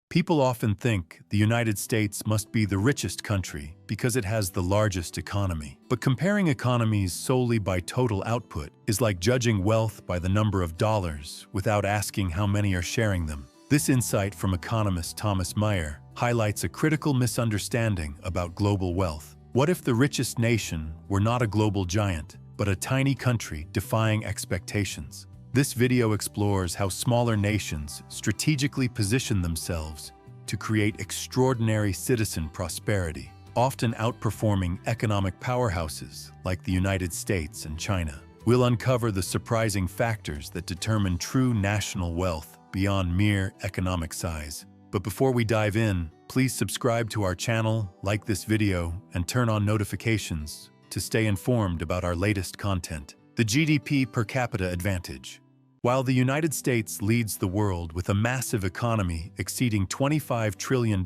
People often think the United States must be the richest country because it has the largest economy. But comparing economies solely by total output is like judging wealth by the number of dollars without asking how many are sharing them. This insight from economist Thomas Meyer highlights a critical misunderstanding about global wealth. What if the richest nation were not a global giant, but a tiny country defying expectations? This video explores how smaller nations strategically position themselves to create extraordinary citizen prosperity, often outperforming economic powerhouses like the United States and China. We'll uncover the surprising factors that determine true national wealth beyond mere economic size. But before we dive in, please subscribe to our channel, like this video, and turn on notifications to stay informed about our latest content. The GDP per capita advantage. While the United States leads the world with a massive economy exceeding $25 trillion,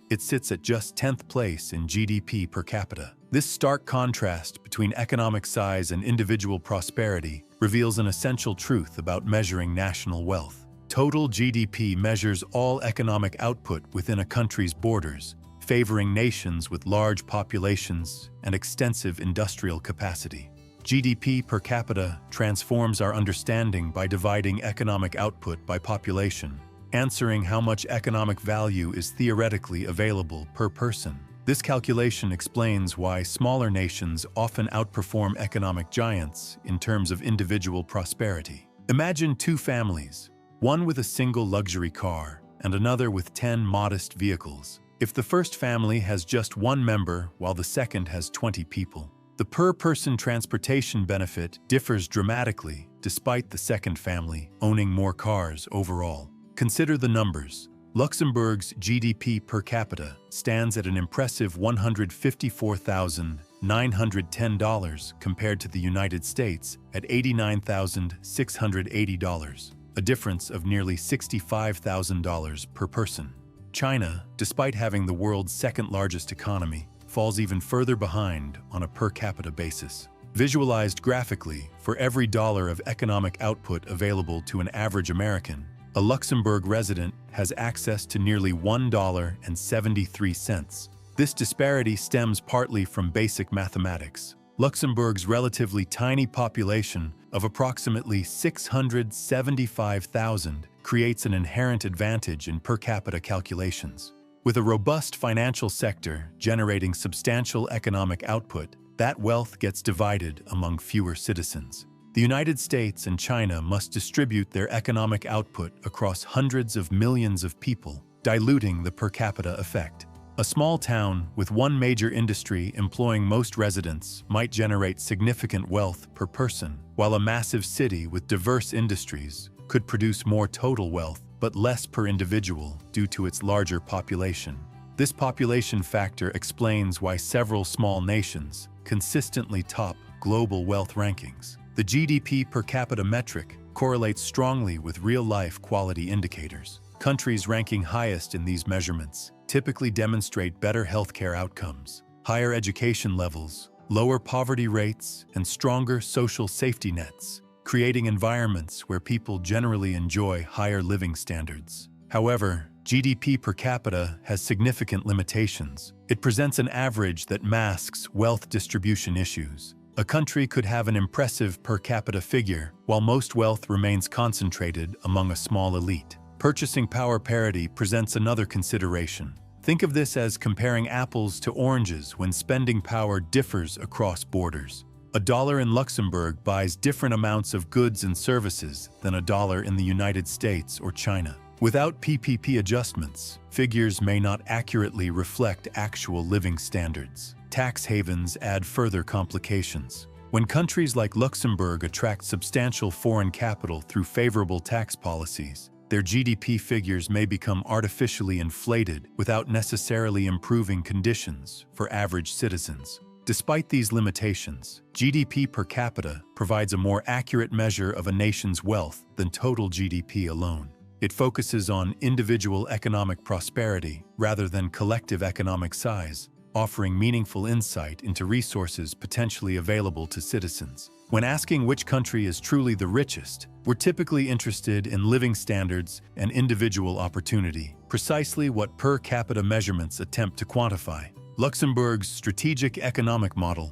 it sits at just 10th place in GDP per capita. This stark contrast between economic size and individual prosperity reveals an essential truth about measuring national wealth. Total GDP measures all economic output within a country's borders, favoring nations with large populations and extensive industrial capacity. GDP per capita transforms our understanding by dividing economic output by population, answering how much economic value is theoretically available per person. This calculation explains why smaller nations often outperform economic giants in terms of individual prosperity. Imagine two families, one with a single luxury car and another with 10 modest vehicles. If the first family has just one member while the second has 20 people, the per-person transportation benefit differs dramatically despite the second family owning more cars overall. Consider the numbers. Luxembourg's GDP per capita stands at an impressive $154,910 compared to the United States at $89,680, a difference of nearly $65,000 per person. China, despite having the world's second-largest economy, falls even further behind on a per capita basis. Visualized graphically, for every dollar of economic output available to an average American, a Luxembourg resident has access to nearly $1.73. This disparity stems partly from basic mathematics. Luxembourg's relatively tiny population of approximately 675,000 creates an inherent advantage in per capita calculations. With a robust financial sector generating substantial economic output, that wealth gets divided among fewer citizens. The United States and China must distribute their economic output across hundreds of millions of people, diluting the per capita effect. A small town with one major industry employing most residents might generate significant wealth per person, while a massive city with diverse industries could produce more total wealth but less per individual due to its larger population. This population factor explains why several small nations consistently top global wealth rankings. The GDP per capita metric correlates strongly with real-life quality indicators. Countries ranking highest in these measurements typically demonstrate better healthcare outcomes, higher education levels, lower poverty rates, and stronger social safety nets, creating environments where people generally enjoy higher living standards. However, GDP per capita has significant limitations. It presents an average that masks wealth distribution issues. A country could have an impressive per capita figure, while most wealth remains concentrated among a small elite. Purchasing power parity presents another consideration. Think of this as comparing apples to oranges when spending power differs across borders. A dollar in Luxembourg buys different amounts of goods and services than a dollar in the United States or China. Without PPP adjustments, figures may not accurately reflect actual living standards. Tax havens add further complications. When countries like Luxembourg attract substantial foreign capital through favorable tax policies, their GDP figures may become artificially inflated without necessarily improving conditions for average citizens. Despite these limitations, GDP per capita provides a more accurate measure of a nation's wealth than total GDP alone. It focuses on individual economic prosperity rather than collective economic size, offering meaningful insight into resources potentially available to citizens. When asking which country is truly the richest, we're typically interested in living standards and individual opportunity, precisely what per capita measurements attempt to quantify. Luxembourg's strategic economic model.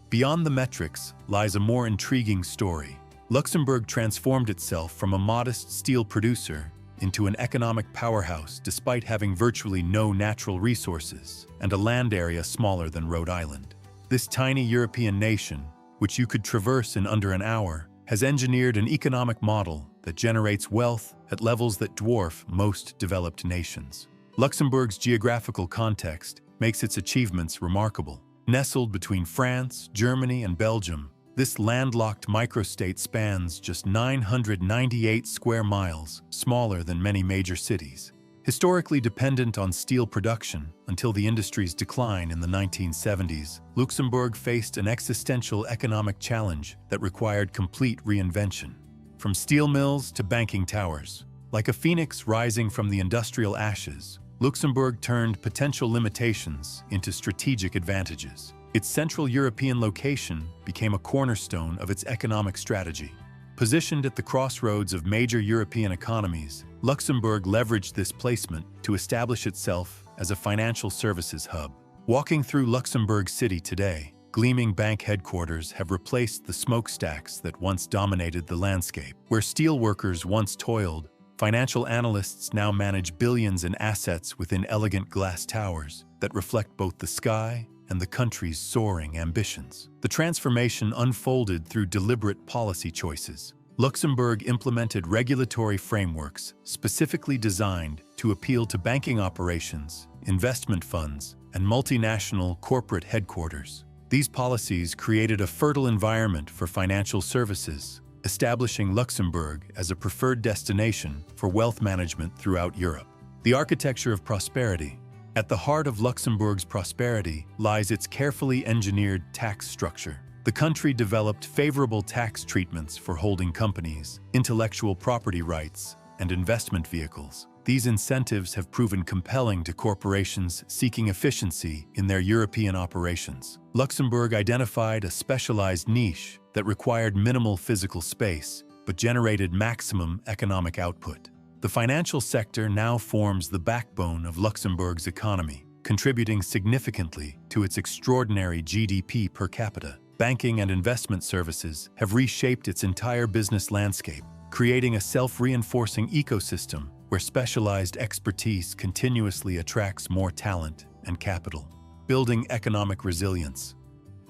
Beyond the metrics lies a more intriguing story. Luxembourg transformed itself from a modest steel producer into an economic powerhouse despite having virtually no natural resources and a land area smaller than Rhode Island. This tiny European nation, which you could traverse in under an hour, has engineered an economic model that generates wealth at levels that dwarf most developed nations. Luxembourg's geographical context makes its achievements remarkable. Nestled between France, Germany, and Belgium, this landlocked microstate spans just 998 square miles, smaller than many major cities. Historically dependent on steel production until the industry's decline in the 1970s, Luxembourg faced an existential economic challenge that required complete reinvention. From steel mills to banking towers, like a phoenix rising from the industrial ashes, Luxembourg turned potential limitations into strategic advantages. Its Central European location became a cornerstone of its economic strategy. Positioned at the crossroads of major European economies, Luxembourg leveraged this placement to establish itself as a financial services hub. Walking through Luxembourg City today, gleaming bank headquarters have replaced the smokestacks that once dominated the landscape. Where steelworkers once toiled, financial analysts now manage billions in assets within elegant glass towers that reflect both the sky and the country's soaring ambitions. The transformation unfolded through deliberate policy choices. Luxembourg implemented regulatory frameworks specifically designed to appeal to banking operations, investment funds, and multinational corporate headquarters. These policies created a fertile environment for financial services, establishing Luxembourg as a preferred destination for wealth management throughout Europe. The architecture of prosperity. At the heart of Luxembourg's prosperity lies its carefully engineered tax structure. The country developed favorable tax treatments for holding companies, intellectual property rights, and investment vehicles. These incentives have proven compelling to corporations seeking efficiency in their European operations. Luxembourg identified a specialized niche that required minimal physical space but generated maximum economic output. The financial sector now forms the backbone of Luxembourg's economy, contributing significantly to its extraordinary GDP per capita. Banking and investment services have reshaped its entire business landscape, creating a self-reinforcing ecosystem where specialized expertise continuously attracts more talent and capital. Building economic resilience.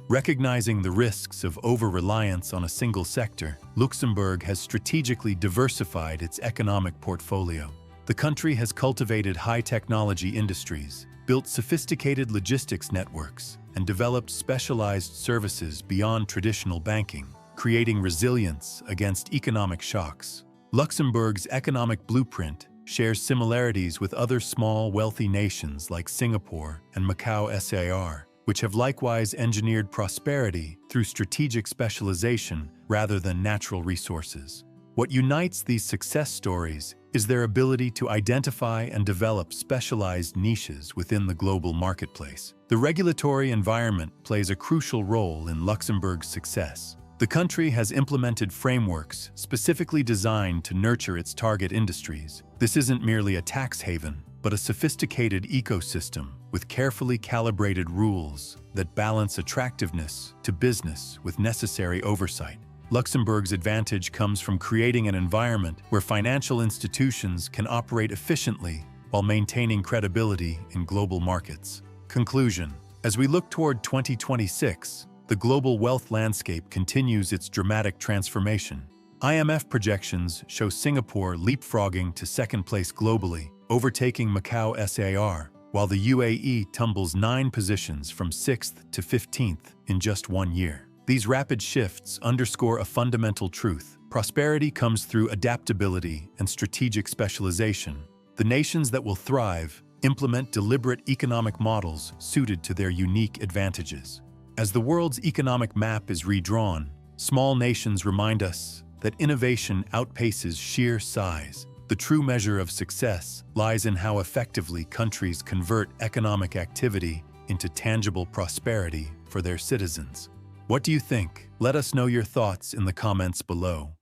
Recognizing the risks of over-reliance on a single sector, Luxembourg has strategically diversified its economic portfolio. The country has cultivated high-technology industries, built sophisticated logistics networks, and developed specialized services beyond traditional banking, creating resilience against economic shocks. Luxembourg's economic blueprint shares similarities with other small, wealthy nations like Singapore and Macau SAR, which have likewise engineered prosperity through strategic specialization rather than natural resources. What unites these success stories is their ability to identify and develop specialized niches within the global marketplace. The regulatory environment plays a crucial role in Luxembourg's success. The country has implemented frameworks specifically designed to nurture its target industries. This isn't merely a tax haven, but a sophisticated ecosystem with carefully calibrated rules that balance attractiveness to business with necessary oversight. Luxembourg's advantage comes from creating an environment where financial institutions can operate efficiently while maintaining credibility in global markets. Conclusion. As we look toward 2026, the global wealth landscape continues its dramatic transformation. IMF projections show Singapore leapfrogging to second place globally, overtaking Macau SAR, while the UAE tumbles 9 positions from 6th to 15th in just 1 year. These rapid shifts underscore a fundamental truth. Prosperity comes through adaptability and strategic specialization. The nations that will thrive implement deliberate economic models suited to their unique advantages. As the world's economic map is redrawn, small nations remind us that innovation outpaces sheer size. The true measure of success lies in how effectively countries convert economic activity into tangible prosperity for their citizens. What do you think? Let us know your thoughts in the comments below.